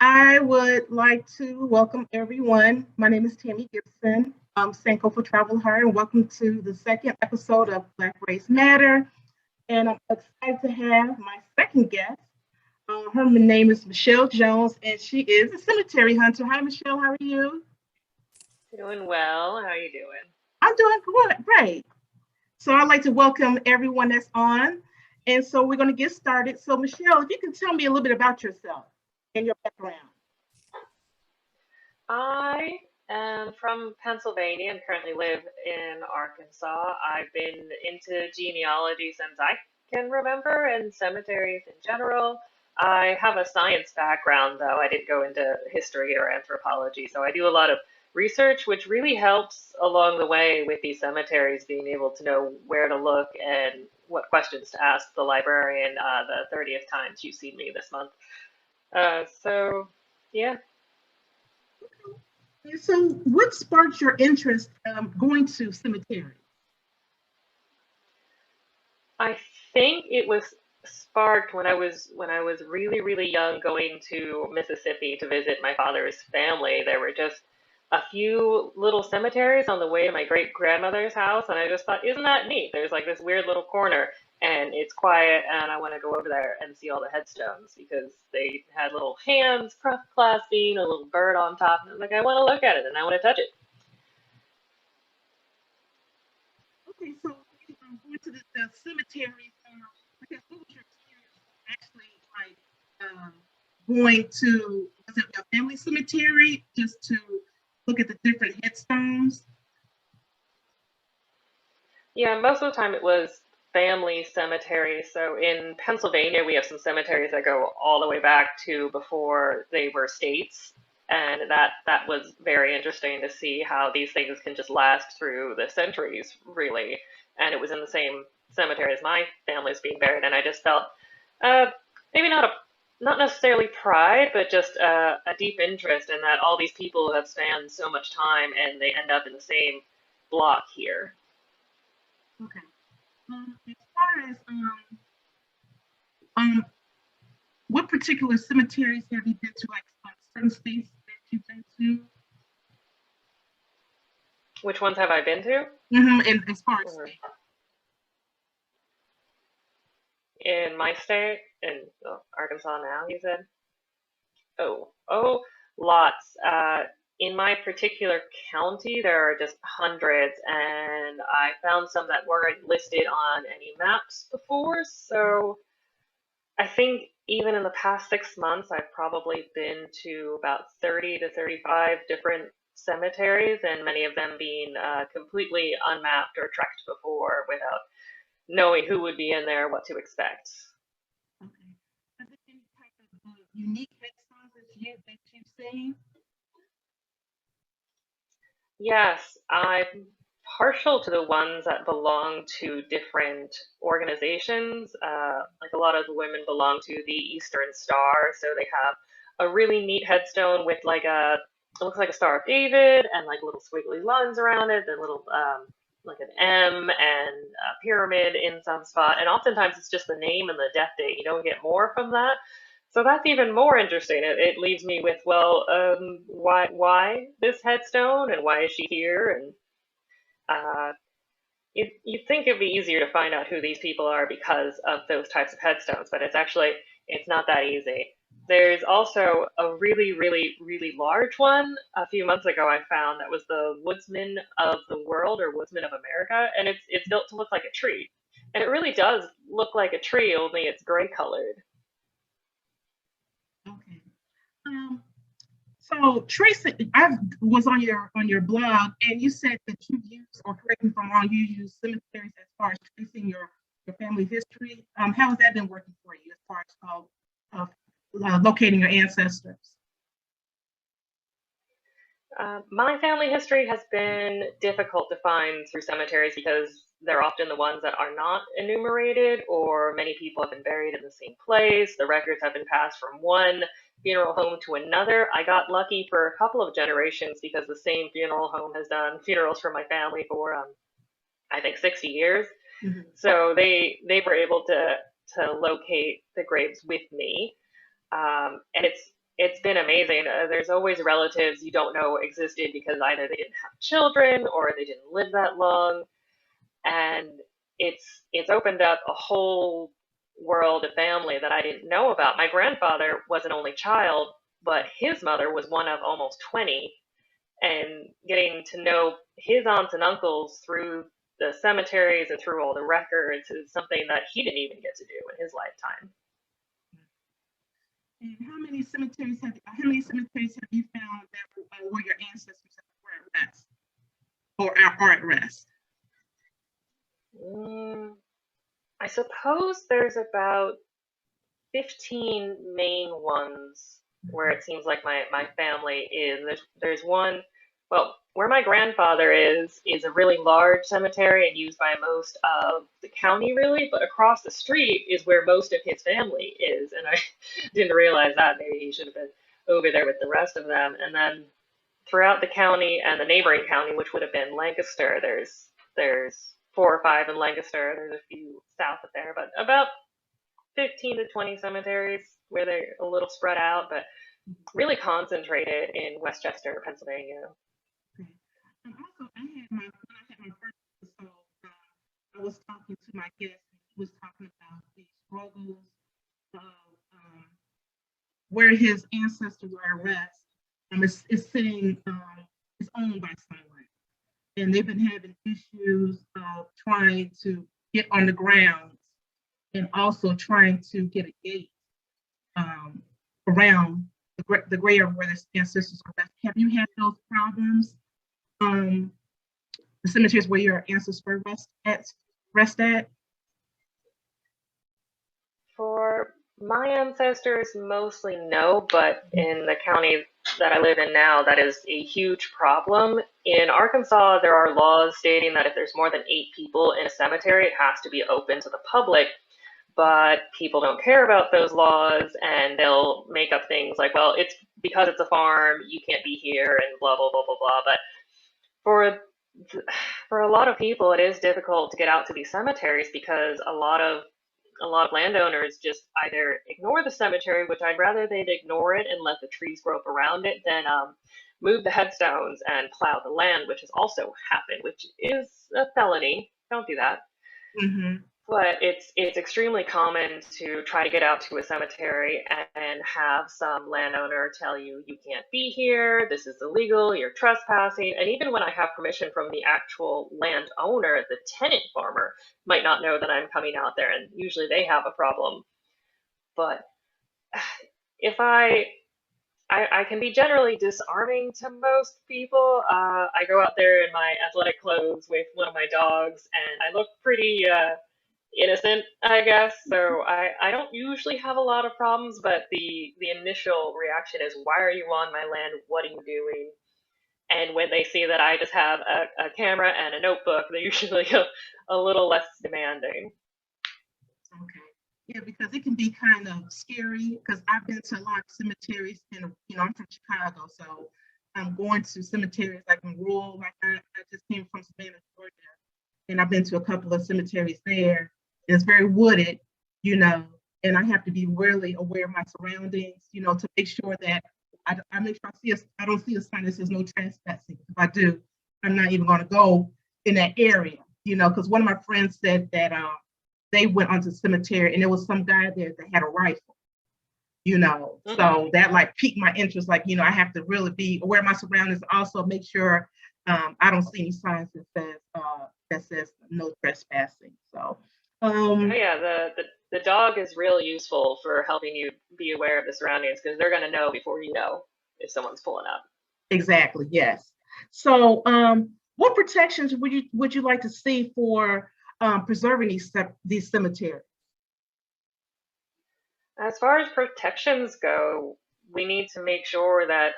I would like to welcome everyone. My name is Tammy Gibson, Sankofa TravelHer, and welcome to the second episode of Black Race Matter. And I'm excited to have my second guest. Her name is Michele Jones, and she is a cemetery hunter. Hi, Michele. How are you? Doing well. How you doing? I'm doing good, great. So I'd like to welcome everyone that's on. And so we're going to get started. So, Michele, if you can tell me a little bit about yourself and your background. I am from Pennsylvania and currently live in Arkansas. I've been into genealogy since I can remember and cemeteries in general. I have a science background, though. I didn't go into history or anthropology, so I do a lot of research, which really helps along the way with these cemeteries, being able to know where to look and what questions to ask the librarian the 30th time she's seen me this month. Yeah. So, what sparked your interest going to cemetery? I think it was sparked when I was really really young, going to Mississippi to visit my father's family. There were just a few little cemeteries on the way to my great grandmother's house, and I just thought, isn't that neat? There's like this weird little corner, and it's quiet, and I want to go over there and see all the headstones because they had little hands clasping a little bird on top, and I was like, I want to look at it and I want to touch it. Okay, so going to the cemetery. I guess what was your experience actually like going to was it a family cemetery just to look at the different headstones? Yeah, most of the time it was family cemeteries. So in Pennsylvania, we have some cemeteries that go all the way back to before they were states, and that was very interesting to see how these things can just last through the centuries, really. And it was in the same cemetery as my family's being buried, and I just felt uh, maybe not necessarily pride, but just a deep interest in that all these people have spanned so much time, and they end up in the same block here. Okay. As far as um, what particular cemeteries have you been to? Like certain states that you've been to? Which ones have I been to? And as far as Or states. in my state, in Arkansas now, you said? Oh, lots. In my particular county, there are just hundreds, and I found some that weren't listed on any maps before. So I think even in the past 6 months, I've probably been to about 30 to 35 different cemeteries, and many of them being completely unmapped or trekked before without knowing who would be in there, what to expect. Okay. Are there any type of unique headstones that you've seen? Yes, I'm partial to the ones that belong to different organizations. Like a lot of the women belong to the Eastern Star, so they have a really neat headstone with it looks like a Star of David and like little squiggly lines around it, then little like an M and a pyramid in some spot. And oftentimes it's just the name and the death date. You don't get more from that. So that's even more interesting. It leaves me with, well, why this headstone and why is she here? And uh, you'd think it'd be easier to find out who these people are because of those types of headstones, but it's not that easy. There's also a really, really, really large one a few months ago I found that was the Woodsman of the World or Woodsman of America, and it's built to look like a tree. And it really does look like a tree, only it's gray colored. Okay. Um, so Tracy, I was on your blog, and you said that you use, or correct me if I'm wrong, you use cemeteries as far as tracing your family history. How has that been working for you as far as locating your ancestors? My family history has been difficult to find through cemeteries because they're often the ones that are not enumerated, or many people have been buried in the same place. The records have been passed from one funeral home to another. I got lucky for a couple of generations because the same funeral home has done funerals for my family for I think 60 years. Mhm. So they were able to locate the graves with me, and it's been amazing. There's always relatives you don't know existed because either they didn't have children or they didn't live that long, and it's opened up a whole world of family that I didn't know about. My grandfather was an only child, but his mother was one of almost 20, and getting to know his aunts and uncles through the cemeteries and through all the records is something that he didn't even get to do in his lifetime. And how many cemeteries have you found that where your ancestors were at rest or are at rest? Mm, I suppose there's about 15 main ones where it seems like my family is. There's one, well, where my grandfather is a really large cemetery and used by most of the county, really, but across the street is where most of his family is, and I didn't realize that. Maybe he should have been over there with the rest of them. And then throughout the county and the neighboring county, which would have been Lancaster, there's 4 or 5 in Lancaster. There's a few south of there, but about 15 to 20 cemeteries where they're a little spread out, but really concentrated in Westchester, Pennsylvania. Okay. And also, when I had my first episode, I was talking to my guest, and he was talking about the struggles of where his ancestors are at rest. It's sitting, it's owned by someone, and they've been having issues of trying to get on the grounds and also trying to get a gate around the grave where the ancestors are rest. Have you had those problems? The cemeteries where your ancestors rest at? For my ancestors, mostly no, but in the county that I live in now, that is a huge problem. In Arkansas, there are laws stating that if there's more than 8 people in a cemetery, it has to be open to the public. But people don't care about those laws, and they'll make up things like, well, it's because it's a farm, you can't be here, and blah blah blah blah blah. But for for a lot of people, it is difficult to get out to these cemeteries because a lot of landowners just either ignore the cemetery, which I'd rather they'd ignore it and let the trees grow up around it than move the headstones and plow the land, which has also happened, which is a felony. Don't do that. Mm-hmm. But it's extremely common to try to get out to a cemetery and have some landowner tell you you can't be here, this is illegal, you're trespassing. And even when I have permission from the actual landowner, the tenant farmer might not know that I'm coming out there, and usually they have a problem. But if I can be generally disarming to most people. I go out there in my athletic clothes with one of my dogs, and I look pretty innocent, I guess. So I don't usually have a lot of problems, but the initial reaction is, why are you on my land? What are you doing? And when they see that I just have a camera and a notebook, they're usually a little less demanding. Okay. Yeah, because it can be kind of scary because I've been to a lot of cemeteries and I'm from Chicago, so I'm going to cemeteries like in rural, like I just came from Savannah, Georgia, and I've been to a couple of cemeteries there. It's very wooded, you know, and I have to be really aware of my surroundings, to make sure that I make sure I don't see a sign that says no trespassing. If I do, I'm not even going to go in that area, because one of my friends said that they went onto the cemetery and there was some guy there that had a rifle, so that like piqued my interest. Like, I have to really be aware of my surroundings. Also make sure I don't see any signs that says no trespassing. So, Oh yeah, the dog is real useful for helping you be aware of the surroundings because they're gonna know before you know if someone's pulling up. exactly, yes. So, what protections would you like to see for preserving these cemeteries? As far as protections go, we need to make sure that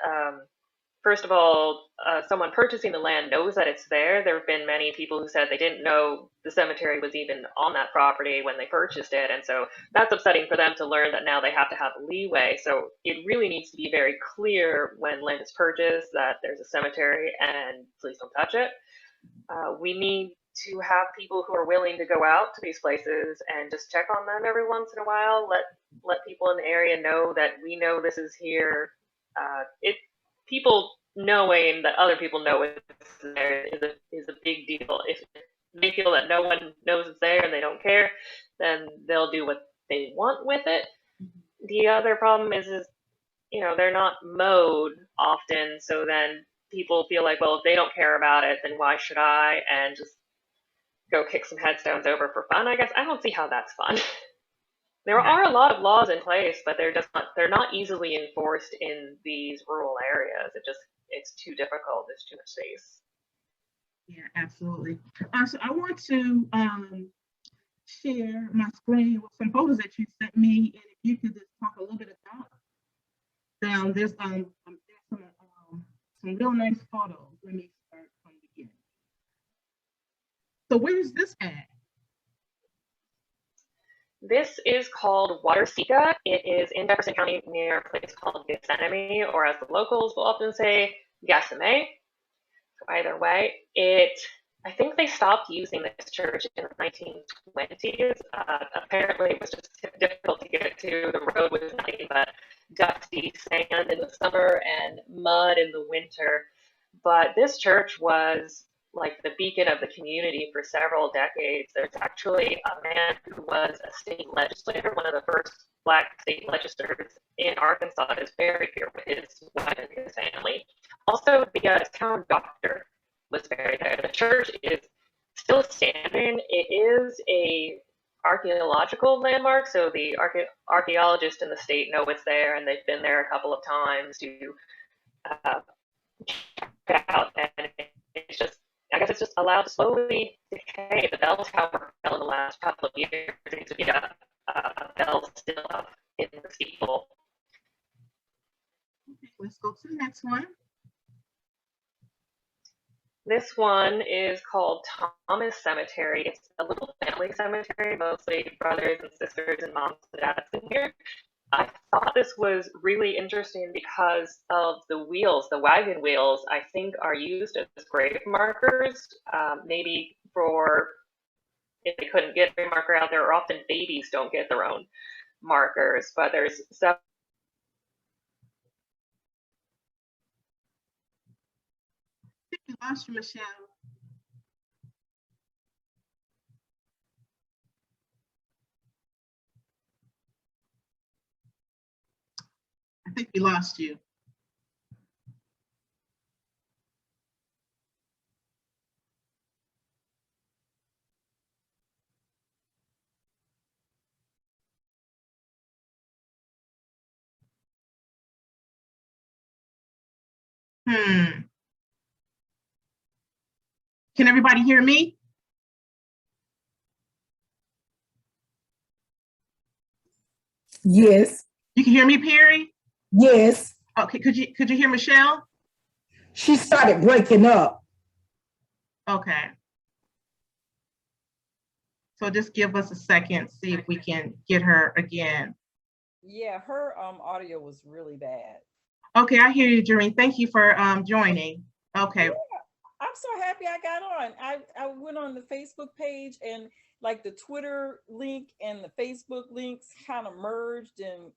first of all, someone purchasing the land knows that it's there. There have been many people who said they didn't know the cemetery was even on that property when they purchased it. And so that's upsetting for them to learn that now they have to have leeway. So it really needs to be very clear when land is purchased that there's a cemetery and please don't touch it. We need to have people who are willing to go out to these places and just check on them every once in a while. Let people in the area know that we know this is here. It people knowing that other people know it's there is a big deal. If they feel that no one knows it's there and they don't care, then they'll do what they want with it. The other problem is they're not mowed often, so then people feel like, well, if they don't care about it, then why should I? And just go kick some headstones over for fun. I guess I don't see how that's fun. There are a lot of laws in place, but they're not easily enforced in these rural areas. It's too difficult. There's too much space. Yeah, absolutely. So I want to share my screen with some photos that you sent me, and if you could just talk a little bit about them. There's some real nice photos. Let me start from the beginning. So where is this at? This is called Watersika. It is in Jefferson County near a place called Gethsemane, or as the locals will often say, Gethsemane. So either way, I think they stopped using this church in the 1920s. Apparently, it was just difficult to get to. The road was nothing but dusty sand in the summer and mud in the winter. But this church was like the beacon of the community for several decades. There's actually a man who was a state legislator, one of the first Black state legislators in Arkansas, is buried here with his wife and his family. Also, the town doctor was buried there. The church is still standing. It is a archaeological landmark, so the archaeologists in the state know it's there, and they've been there a couple of times to check it out. And I guess it's just allowed to slowly decay. The bell tower fell in the last couple of years. There seems to be a bell still up in the steeple. Okay, let's go to the next one. This one is called Thomas Cemetery. It's a little family cemetery, mostly brothers and sisters and moms and dads in here. I thought this was really interesting because of the wheels. The wagon wheels, I think, are used as grave markers. Maybe if they couldn't get a marker out there, or often babies don't get their own markers. But there's several. I think we lost you, Michelle. I think we lost you. Can everybody hear me? Yes. You can hear me, Perry? Yes. Okay, could you hear Michelle? She started breaking up. Okay. So just give us a second, see if we can get her again. Yeah, her audio was really bad. Okay, I hear you, Jareen. Thank you for joining. Okay. Yeah, I'm so happy I got on. I went on the Facebook page, and like the Twitter link and the Facebook links kind of merged, and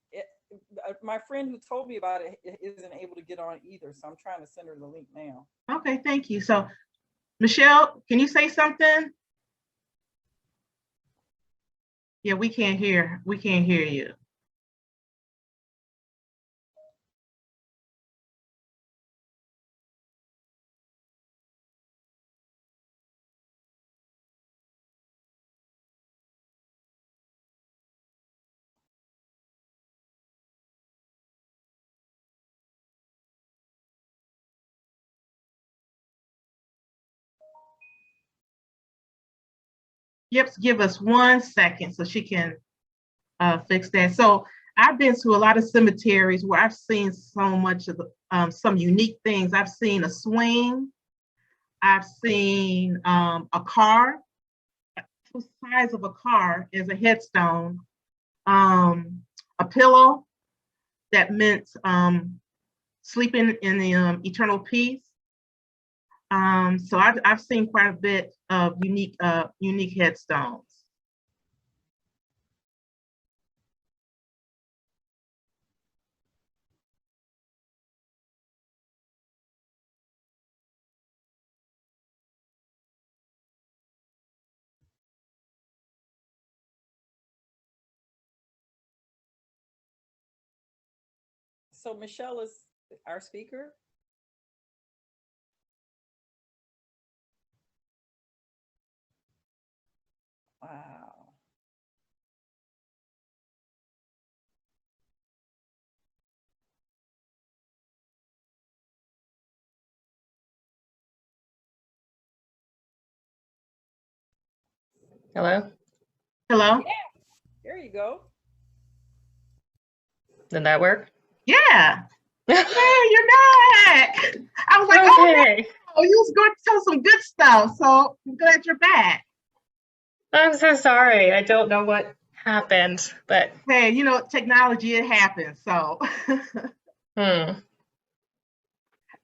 my friend who told me about it isn't able to get on either, so I'm trying to send her the link now. Okay, thank you. So Michelle, can you say something? Yeah, we can't hear you. Yep, give us 1 second so she can fix that. So I've been to a lot of cemeteries where I've seen so much of the, some unique things. I've seen a swing. I've seen a car, the size of a car as a headstone, a pillow that meant sleeping in the eternal peace. So I've seen quite a bit of unique headstones. So Michelle is our speaker. Wow. Hello? Hello? Yeah, there you go. Did that work? Yeah. Hey, you're back. I was like, Okay. oh, you was going to tell some good stuff. So I'm glad you're back. I'm so sorry. I don't know what happened, but Hey, technology, it happens. So hmm.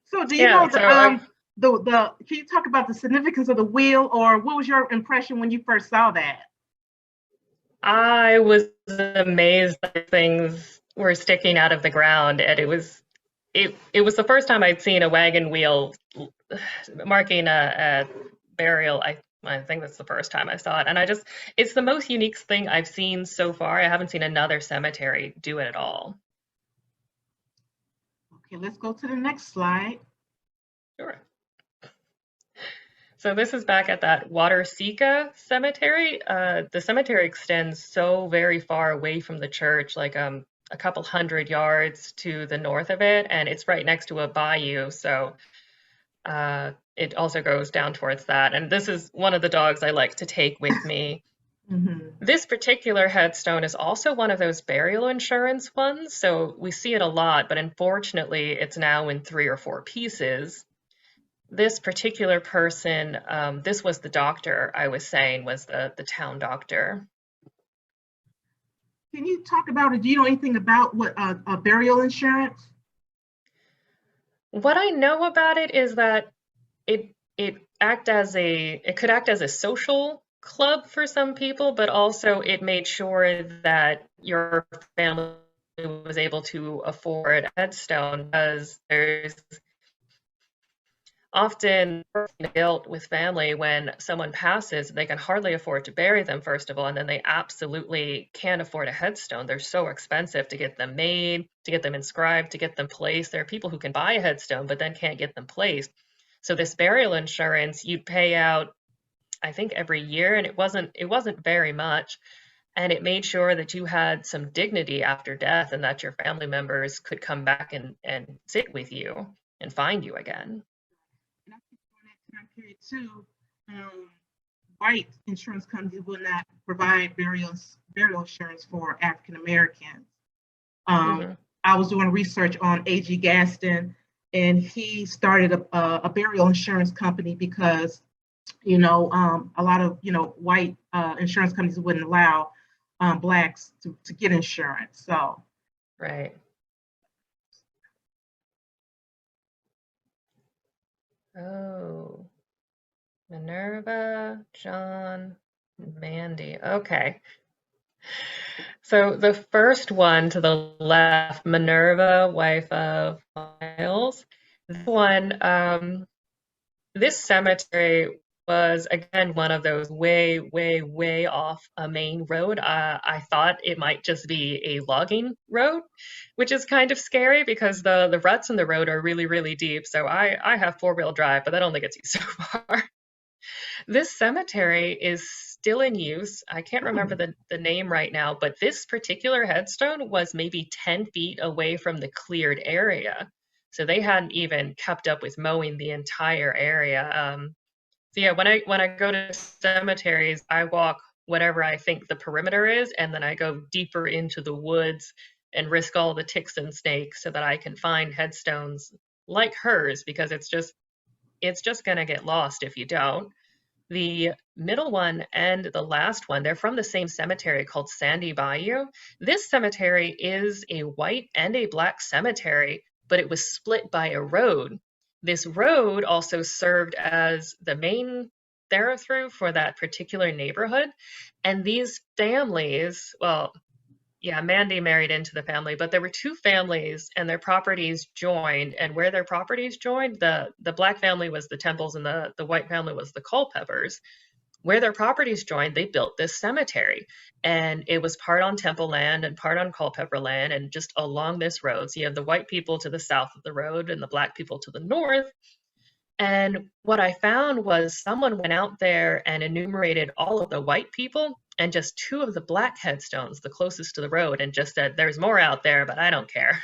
so do you Yeah, know so I the can you talk about the significance of the wheel, or what was your impression when you first saw that? I was amazed that things were sticking out of the ground, and it was the first time I'd seen a wagon wheel marking a burial. I think that's the first time I saw it, and it's the most unique thing I've seen so far. I haven't seen another cemetery do it at all. Okay, let's go to the next slide. Sure. So this is back at that Waterseca cemetery. The cemetery extends so very far away from the church, like a couple hundred yards to the north of it, and it's right next to a bayou. So it also goes down towards that. And this is one of the dogs I like to take with me. Mm-hmm. This particular headstone is also one of those burial insurance ones. So we see it a lot, but unfortunately, it's now in 3 or 4 pieces. This particular person, this was the doctor I was saying was the town doctor. Can you talk about it? Do you know anything about what a burial insurance? What I know about it is that it it could act as a social club for some people, but also it made sure that your family was able to afford a headstone because there's often guilt with family when someone passes, they can hardly afford to bury them, first of all, and then they absolutely can't afford a headstone. They're so expensive to get them made, to get them inscribed, to get them placed. There are people who can buy a headstone, but then can't get them placed. So this burial insurance, you'd pay out, I think, every year, and it wasn't very much. And it made sure that you had some dignity after death and that your family members could come back and sit with you and find you again. And I think during that time period too, white insurance companies will not provide burial insurance for African Americans. Mhm. I was doing research on A.G. Gaston, and he started a burial insurance company because a lot of white insurance companies wouldn't allow blacks to get insurance. So Right. Oh, Minerva, John, Mandy. Okay. So the first one to the left, Minerva, wife of Miles. This one, this cemetery was again one of those way, way, way off a main road. I thought it might just be a logging road, which is kind of scary because the ruts in the road are really, really deep. So I have four-wheel drive, but that only gets you so far. This cemetery is still in use. I can't remember the name right now, but this particular headstone was maybe 10 feet away from the cleared area. So they hadn't even kept up with mowing the entire area. So yeah, when I go to cemeteries, I walk whatever I think the perimeter is, and then I go deeper into the woods and risk all the ticks and snakes so that I can find headstones like hers because it's just gonna get lost if you don't. The middle one and the last one, they're from the same cemetery called Sandy Bayou. This cemetery is a white and a black cemetery, but it was split by a road. this road also served as the main thoroughfare for that particular neighborhood. And these families, well, yeah, Mandy married into the family, but there were two families and their properties joined. And where their properties joined, the black family was the Temples and the white family was the Culpepers. Where their properties joined, they built this cemetery. And it was part on Temple land and part on Culpeper land, and just along this road. So you have the white people to the south of the road and the black people to the north. And what I found was someone went out there and enumerated all of the white people and just two of the black headstones, the closest to the road, and just said, there's more out there, but I don't care.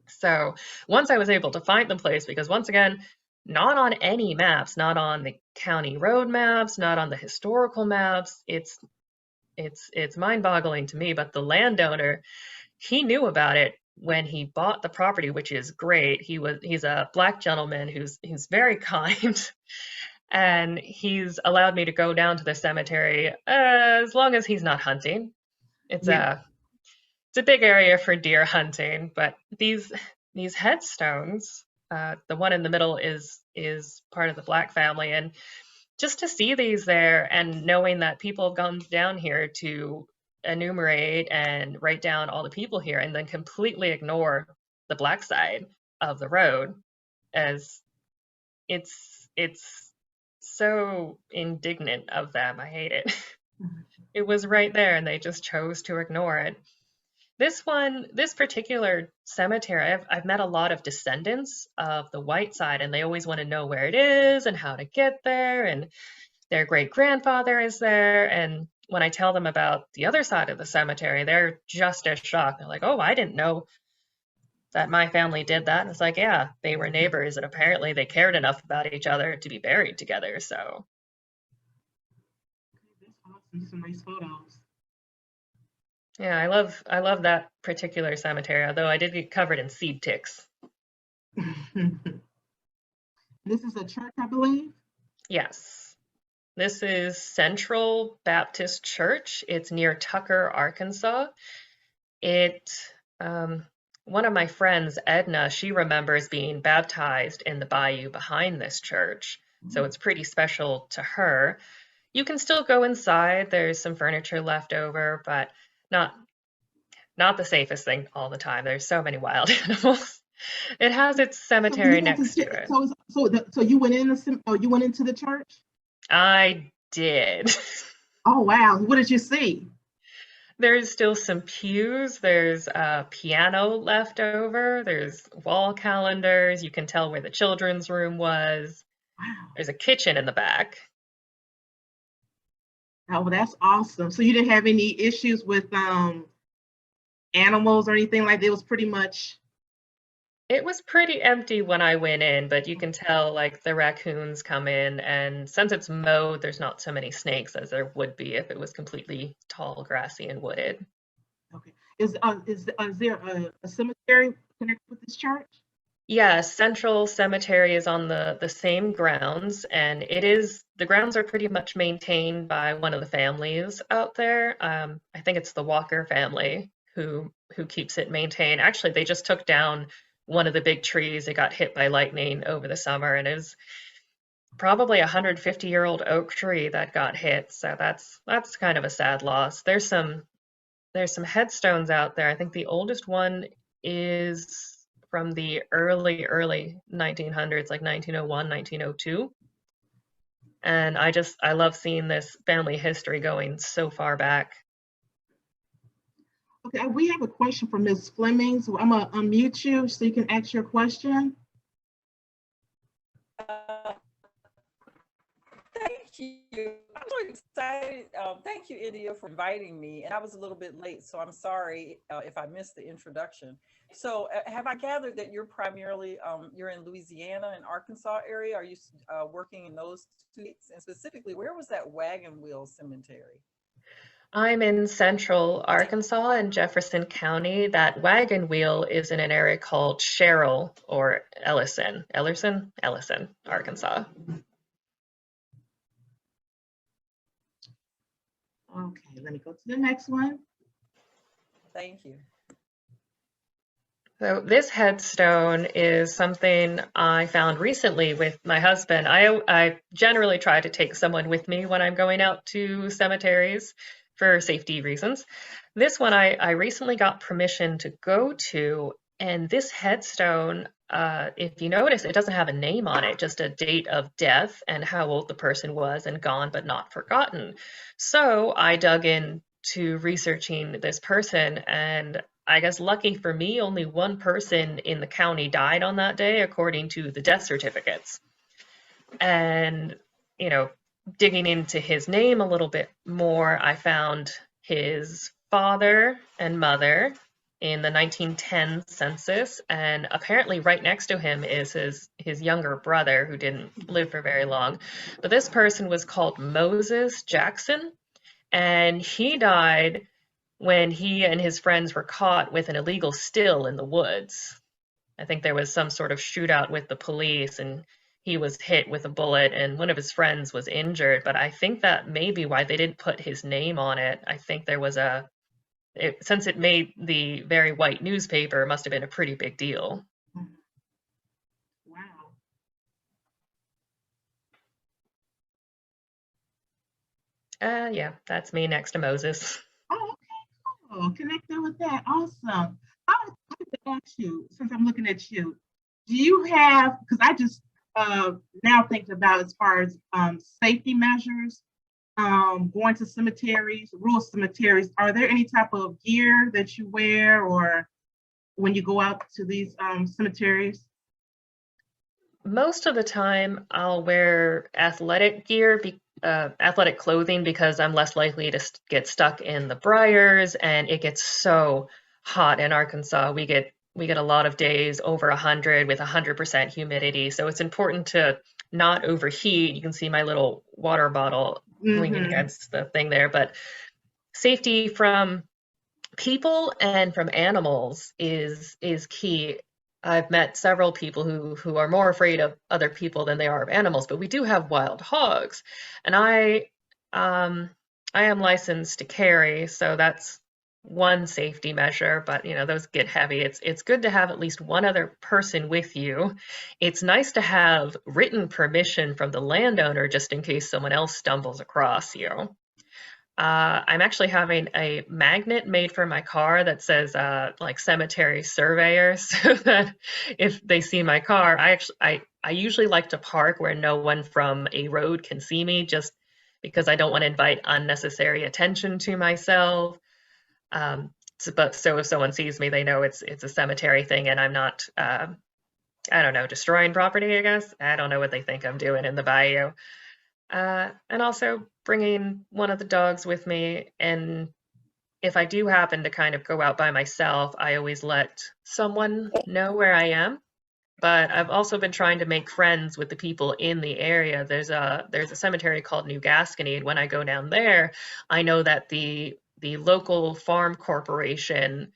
So once I was able to find the place, because once again, not on any maps, not on the county road maps, not on the historical maps, it's mind-boggling to me, but the landowner, he knew about it when he bought the property, which is great. He's a black gentleman who's very kind, and he's allowed me to go down to the cemetery as long as he's not hunting. It's Yeah. a big area for deer hunting, but these headstones, the one in the middle is part of the black family, and just to see these there and knowing that people have gone down here to enumerate and write down all the people here and then completely ignore the black side of the road, as it's so indignant of them. I hate it. It was right there and they just chose to ignore it. This particular cemetery, I've met a lot of descendants of the white side, and they always want to know where it is and how to get there, and their great grandfather is there. And when I tell them about the other side of the cemetery, they're just as shocked. They're like, oh, I didn't know that my family did that. And it's like, yeah, they were neighbors, and apparently they cared enough about each other to be buried together. So That's awesome. Some nice photos. yeah, I love that particular cemetery, although I did get covered in seed ticks. This is a church, I believe. Yes. This is Central Baptist Church. It's near Tucker, Arkansas. One of my friends, Edna, she remembers being baptized in the bayou behind this church. So it's pretty special to her. You can still go inside. There's some furniture left over, but not the safest thing all the time. There's so many wild animals. It has its cemetery next to it. So you went you went into the church? I did. Oh wow! What did you see? There's still some pews. There's a piano left over. There's wall calendars. You can tell where the children's room was. Wow! There's a kitchen in the back. Oh, well, that's awesome. So you didn't have any issues with animals or anything like that? It was pretty much. It was pretty empty when I went in, but you can tell like the raccoons come in, and since it's mowed, there's not so many snakes as there would be if it was completely tall, grassy, and wooded. Okay. Is there a cemetery connected with this church? Yeah, Central Cemetery is on the same grounds, and the grounds are pretty much maintained by one of the families out there. I think it's the Walker family who keeps it maintained. Actually, they just took down one of the big trees. It got hit by lightning over the summer, and it was probably a 150-year-old oak tree that got hit. So that's kind of a sad loss. There's some headstones out there. I think the oldest one is from the early 1900s, like 1901, 1902. And I love seeing this family history going so far back. Okay, we have a question from Ms. Fleming, so I'm gonna unmute you so you can ask your question. Thank you. I'm so excited. Thank you, India, for inviting me. And I was a little bit late, so I'm sorry if I missed the introduction. So have I gathered that you're primarily, you're in Louisiana and Arkansas area? Are you working in those two states? And specifically, where was that Wagon Wheel Cemetery? I'm in Central Arkansas in Jefferson County. That Wagon Wheel is in an area called Sherrill or Ellison, Arkansas. Okay, let me go to the next one. Thank you. So this headstone is something I found recently with my husband. I generally try to take someone with me when I'm going out to cemeteries for safety reasons. This one I recently got permission to go to, and this headstone, if you notice, it doesn't have a name on it, just a date of death and how old the person was and gone but not forgotten. So I dug into researching this person, and I guess lucky for me, only one person in the county died on that day, according to the death certificates. And, you know, digging into his name a little bit more, I found his father and mother in the 1910 census, and apparently right next to him is his younger brother who didn't live for very long. But this person was called Moses Jackson, and he died when he and his friends were caught with an illegal still in the woods. I think there was some sort of shootout with the police, and he was hit with a bullet, and one of his friends was injured. But I think that may be why they didn't put his name on it. I think there was since it made the very white newspaper, it must have been a pretty big deal. Wow. Yeah, that's me next to Moses. Oh, okay, cool. Connected with that. Awesome. I would like to ask you, since I'm looking at you, do you have, because I just now think about as far as safety measures, going to cemeteries, rural cemeteries, are there any type of gear that you wear or when you go out to these cemeteries? Most of the time, I'll wear athletic gear, athletic clothing, because I'm less likely to get stuck in the briars, and it gets so hot in Arkansas. We get a lot of days over 100 with 100% humidity, so it's important to not overheat. You can see my little water bottle leaning against the thing there, but safety from people and from animals is key. I've met several people who are more afraid of other people than they are of animals, but we do have wild hogs, and I am licensed to carry, so that's one safety measure. But you know, those get heavy. It's good to have at least one other person with you. It's nice to have written permission from the landowner just in case someone else stumbles across you. I'm actually having a magnet made for my car that says like cemetery surveyor, so that if they see my car, I usually like to park where no one from a road can see me, just because I don't want to invite unnecessary attention to myself. So if someone sees me, they know it's a cemetery thing, and I'm not I don't know, destroying property, I guess. I don't know what they think I'm doing in the bayou. And also bringing one of the dogs with me. And if I do happen to kind of go out by myself, I always let someone know where I am. But I've also been trying to make friends with the people in the area. There's a cemetery called New Gascony, and when I go down there, I know that the local farm corporation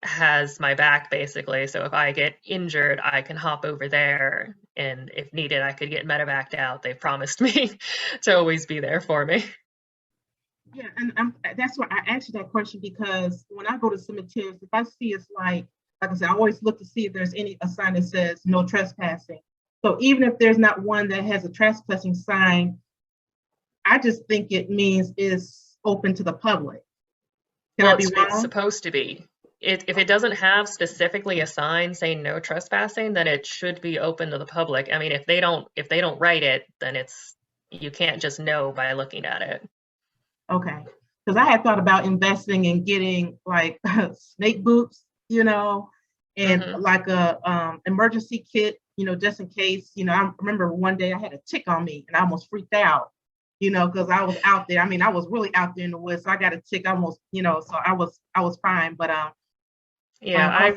has my back, basically. So if I get injured, I can hop over there, and if needed, I could get medevaced out. They've promised me to always be there for me. Yeah, and that's why I asked you that question, because when I go to cemeteries, if I see it's like I said, I always look to see if there's a sign that says no trespassing. So even if there's not one that has a trespassing sign, I just think it means it's open to the public. Can I be wrong? It's supposed to be. If it doesn't have specifically a sign saying no trespassing, then it should be open to the public. I mean, if they don't write it, then you can't just know by looking at it. Okay, because I had thought about investing in getting like snake boots, and like a emergency kit, just in case. I remember one day I had a tick on me and I almost freaked out, because I was out there. I mean, I was really out there in the woods, so I got a tick almost, so I was fine. But yeah,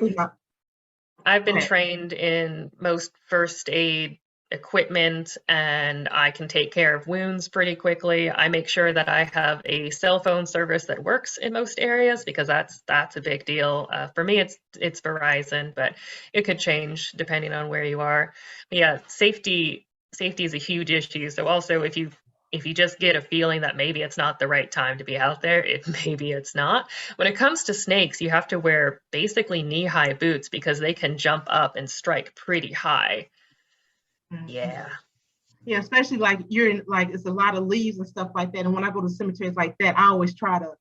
I've been trained in most first aid equipment, and I can take care of wounds pretty quickly. I make sure that I have a cell phone service that works in most areas, because that's a big deal. For me, it's Verizon, but it could change depending on where you are. But yeah, safety is a huge issue. So also, if you if you just get a feeling that maybe it's not the right time to be out there, maybe it's not. When it comes to snakes, you have to wear basically knee-high boots because they can jump up and strike pretty high. Yeah. Yeah, especially like you're in, like it's a lot of leaves and stuff like that. And when I go to cemeteries like that, I always try to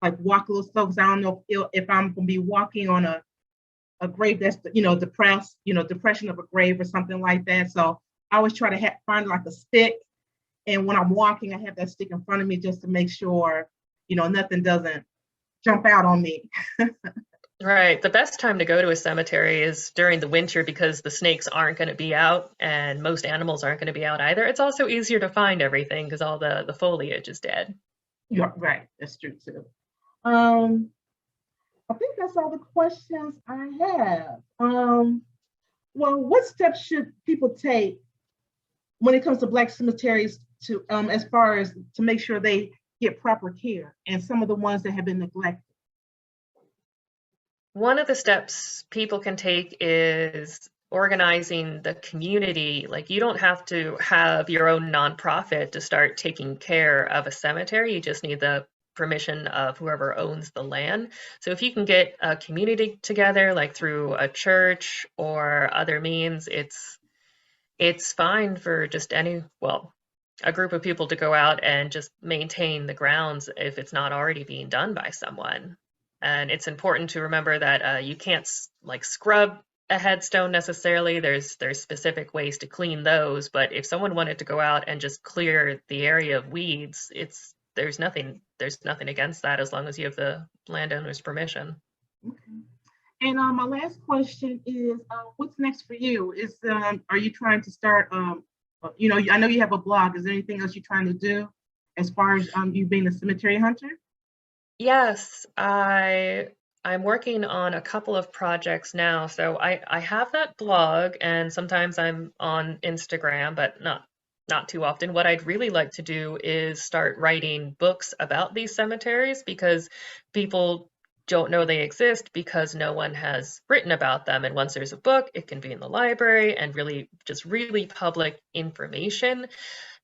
like walk a little slow because I don't know if I'm gonna be walking on a grave that's depressed, depression of a grave or something like that. So I always try to find like a stick, and when I'm walking, I have that stick in front of me just to make sure nothing doesn't jump out on me. Right. The best time to go to a cemetery is during the winter because the snakes aren't going to be out and most animals aren't going to be out either. It's also easier to find everything because all the foliage is dead. You're right. That's true too. I think that's all the questions I have. Well, what steps should people take when it comes to Black cemeteries to as far as to make sure they get proper care and some of the ones that have been neglected? One of the steps people can take is organizing the community. Like, you don't have to have your own nonprofit to start taking care of a cemetery. You just need the permission of whoever owns the land. So if you can get a community together, like through a church or other means, it's fine for just a group of people to go out and just maintain the grounds if it's not already being done by someone. And it's important to remember that you can't like scrub a headstone necessarily. There's specific ways to clean those, but if someone wanted to go out and just clear the area of weeds, there's nothing against that as long as you have the landowner's permission. Okay. And my last question is, what's next for you? Are you trying to start? I know you have a blog. Is there anything else you're trying to do as far as you being a cemetery hunter? Yes, I'm working on a couple of projects now. So I have that blog, and sometimes I'm on Instagram, but not too often. What I'd really like to do is start writing books about these cemeteries because people don't know they exist because no one has written about them. And once there's a book, it can be in the library and really public information.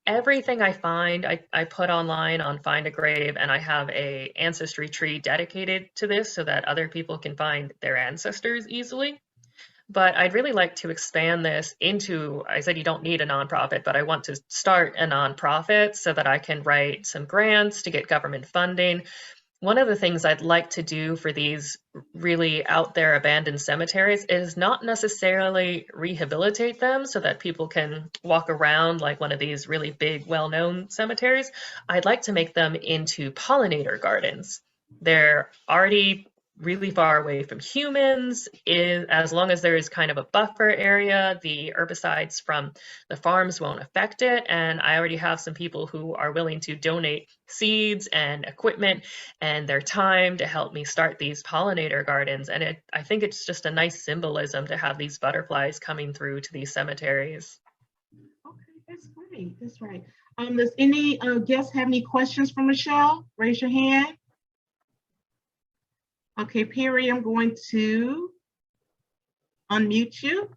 Everything I find, I put online on Find a Grave, and I have a ancestry tree dedicated to this so that other people can find their ancestors easily. But I'd really like to expand this into, I said you don't need a nonprofit, but I want to start a nonprofit so that I can write some grants to get government funding. One of the things I'd like to do for these really out there abandoned cemeteries is not necessarily rehabilitate them so that people can walk around like one of these really big, well-known cemeteries. I'd like to make them into pollinator gardens. They're already really far away from humans. As long as there is kind of a buffer area, the herbicides from the farms won't affect it. And I already have some people who are willing to donate seeds and equipment and their time to help me start these pollinator gardens. And I think it's just a nice symbolism to have these butterflies coming through to these cemeteries. Okay, that's great. That's right. Does any guests have any questions for Michele? Raise your hand. Okay, Perry, I'm going to unmute you.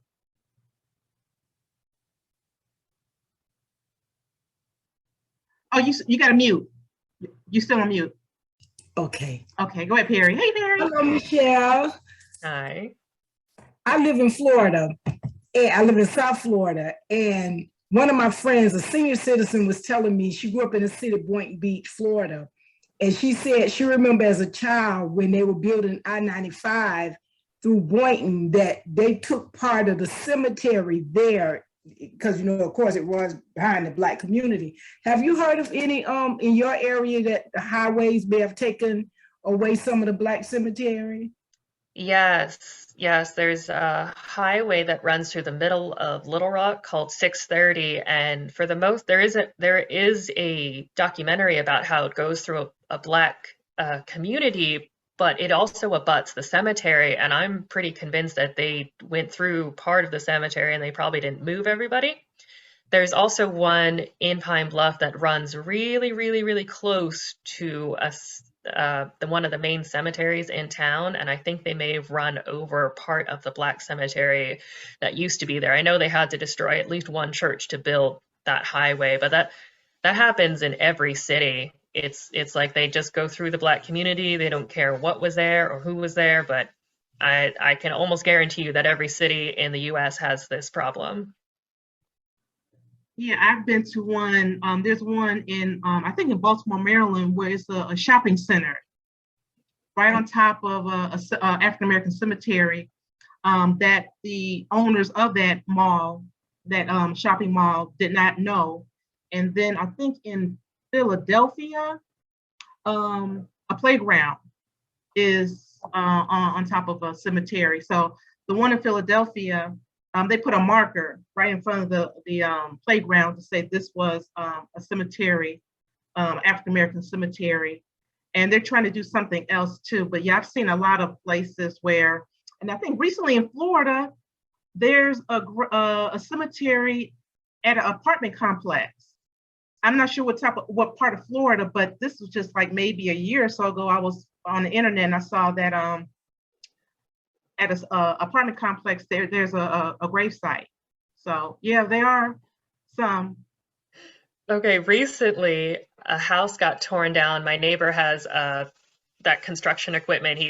Oh, you got to mute. You still on mute. Okay. Okay, go ahead, Perry. Hey, Perry. Hello, Michele. Hi. I live in Florida, and I live in South Florida, and one of my friends, a senior citizen, was telling me she grew up in the city of Boynton Beach, Florida. And she said she remembered as a child when they were building I-95 through Boynton that they took part of the cemetery there because, of course, it was behind the Black community. Have you heard of any in your area that the highways may have taken away some of the Black cemetery? Yes, there's a highway that runs through the middle of Little Rock called 630, and for the most, there is a documentary about how it goes through a Black community, but it also abuts the cemetery, and I'm pretty convinced that they went through part of the cemetery and they probably didn't move everybody. There's also one in Pine Bluff that runs really, really, really close to one of the main cemeteries in town, and I think they may have run over part of the Black cemetery that used to be there. I know they had to destroy at least one church to build that highway, but that happens in every city. It's like they just go through the Black community. They don't care what was there or who was there, but I can almost guarantee you that every city in the US has this problem. Yeah, I've been to one. There's one in, I think in Baltimore, Maryland, where it's a shopping center right on top of a African American cemetery, that the owners of that mall, that shopping mall, did not know. And then I think in Philadelphia, a playground is on top of a cemetery. So the one in Philadelphia, they put a marker right in front of the playground to say this was a cemetery, African American cemetery, and they're trying to do something else too. But yeah, I've seen a lot of places where, and I think recently in Florida, there's a cemetery at an apartment complex. I'm not sure what part of Florida, but this was just like maybe a year or so ago. I was on the internet and I saw that at a apartment complex there's a grave site. So yeah, there are some. Okay, recently a house got torn down. My neighbor has that construction equipment.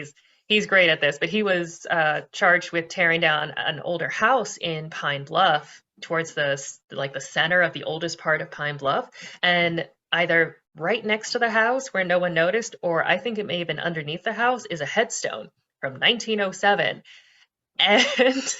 He's great at this, but he was charged with tearing down an older house in Pine Bluff towards the center of the oldest part of Pine Bluff, and either right next to the house where no one noticed, or I think it may have been underneath the house, is a headstone from 1907. And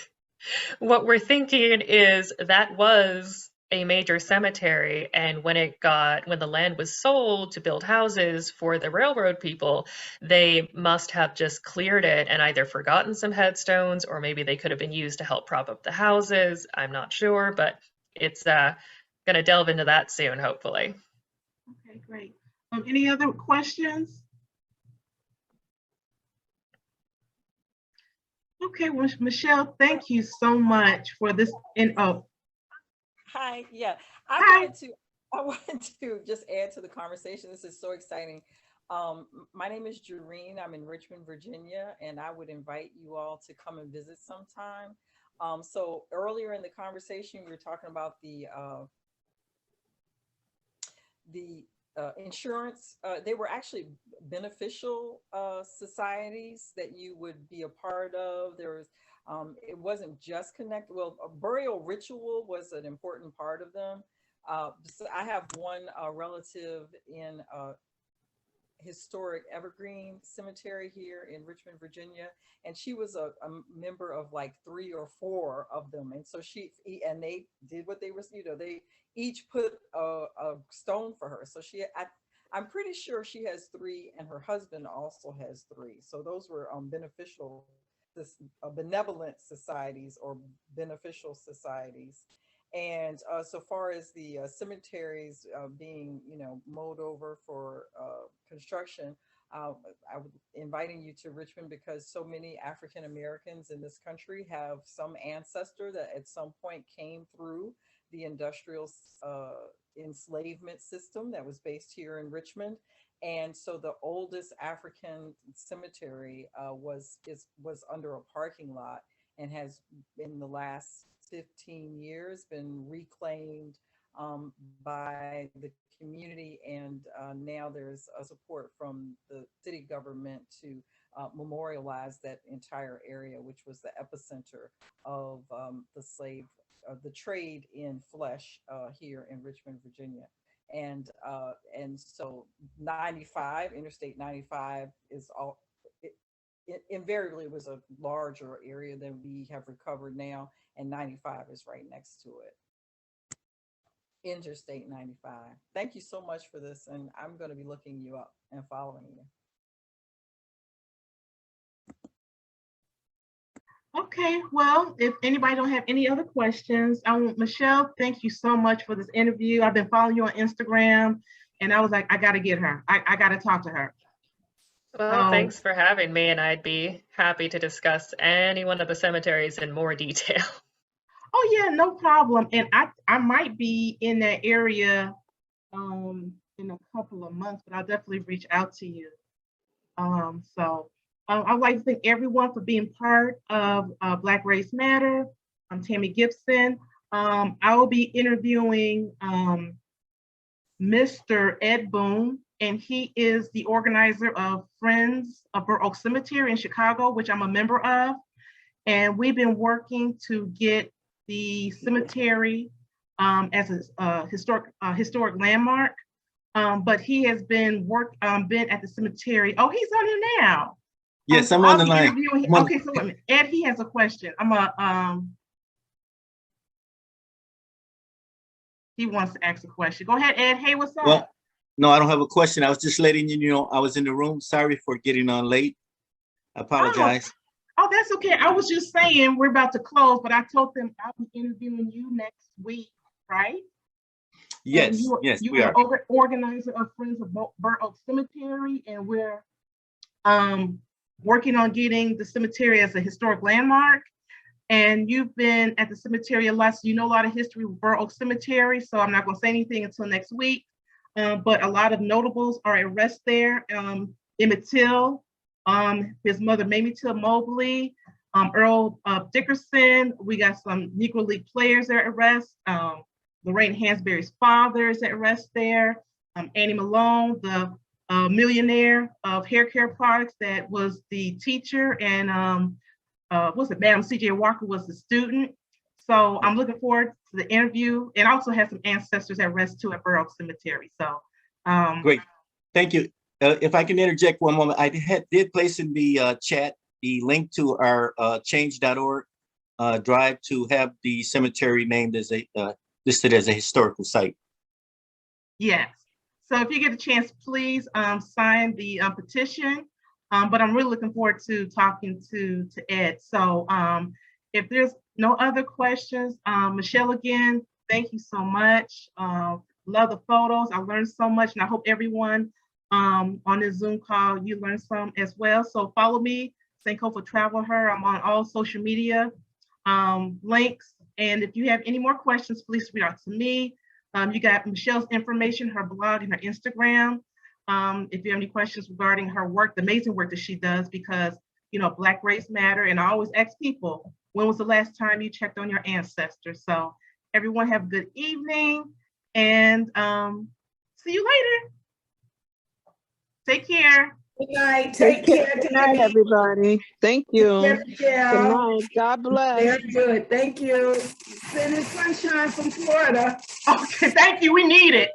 what we're thinking is that was a major cemetery, and when the land was sold to build houses for the railroad people, they must have just cleared it and either forgotten some headstones, or maybe they could have been used to help prop up the houses. I'm not sure, but it's gonna delve into that soon, hopefully. Okay, great. Any other questions? Okay, well, Michele, thank you so much for this. Hi, yeah, Hi. I wanted to just add to the conversation. This is so exciting. My name is Jareen. I'm in Richmond, Virginia, and I would invite you all to come and visit sometime. So earlier in the conversation, we were talking about the insurance. They were actually beneficial societies that you would be a part of. There was, it wasn't just connected. Well, a burial ritual was an important part of them. So I have one relative in historic Evergreen Cemetery here in Richmond, Virginia, and she was a member of like 3 or 4 of them, and so they did what they were, they each put a stone for her. So I'm pretty sure she has 3, and her husband also has 3. So those were benevolent societies or beneficial societies. And so far as the cemeteries being, mowed over for construction, I'm inviting you to Richmond because so many African Americans in this country have some ancestor that at some point came through the industrial enslavement system that was based here in Richmond. And so the oldest African cemetery was under a parking lot, and has in the last 15 years been reclaimed by the community, and now there's a support from the city government to memorialize that entire area, which was the epicenter of the trade in flesh here in Richmond, Virginia. And so Interstate 95 is all. It invariably was a larger area than we have recovered now, and 95 is right next to it. Interstate 95. Thank you so much for this, and I'm going to be looking you up and following you. Okay, well, if anybody don't have any other questions, Michele, thank you so much for this interview. I've been following you on Instagram, and I was like, I got to get her. I got to talk to her. Well, thanks for having me, and I'd be happy to discuss any one of the cemeteries in more detail. Oh yeah, no problem. And I might be in that area in a couple of months, but I'll definitely reach out to you. I'd like to thank everyone for being part of Black Race Matter. I'm Tammy Gibson. I will be interviewing Mr. Ed Boone, and he is the organizer of Friends of Burr Oak Cemetery in Chicago, which I'm a member of. And we've been working to get the cemetery as a historic landmark. But he has been at the cemetery. Oh, he's on here now. Yes, So I'm I'll on the be line. interviewing him. Okay, so wait a minute. Ed, he has a question. He wants to ask a question. Go ahead, Ed. Hey, what's up? Well, no, I don't have a question. I was just letting you know I was in the room. Sorry for getting on late. I apologize. Oh, that's okay. I was just saying we're about to close, but I told them I'll be interviewing you next week, right? Yes, you we are. Organizer of Friends of Burr Oak Cemetery, and we're working on getting the cemetery as a historic landmark. And you've been at the cemetery a lot, so you know a lot of history with Burr Oak Cemetery, so I'm not going to say anything until next week. But a lot of notables are at rest there. Emmett Till, his mother, Mamie Till Mobley, Earl Dickerson. We got some Negro League players there at rest. Lorraine Hansberry's father is at rest there. Annie Malone, the millionaire of hair care products that was the teacher, and Madam C.J. Walker was the student. So I'm looking forward to the interview, and also have some ancestors at rest too at Burr Oak Cemetery. So great, thank you. If I can interject one moment, I did place in the chat the link to our change.org drive to have the cemetery named as listed as a historical site. Yes. So if you get a chance, please sign the petition. But I'm really looking forward to talking to Ed. So if there's no other questions, Michele, again, thank you so much. Love the photos. I learned so much, and I hope everyone on this Zoom call, you learned some as well. So follow me, Sankofa TravelHer. I'm on all social media links. And if you have any more questions, please reach out to me. You got Michele's information, her blog, and her Instagram. If you have any questions regarding her work, the amazing work that she does, because, you know, Black Race Matter. And I always ask people, when was the last time you checked on your ancestors? So everyone have a good evening, and see you later. Take care. Good night. Take care. Good night, everybody. Thank you. Good night. God bless. Very good. Thank you. Sending sunshine from Florida. Okay, thank you. We need it.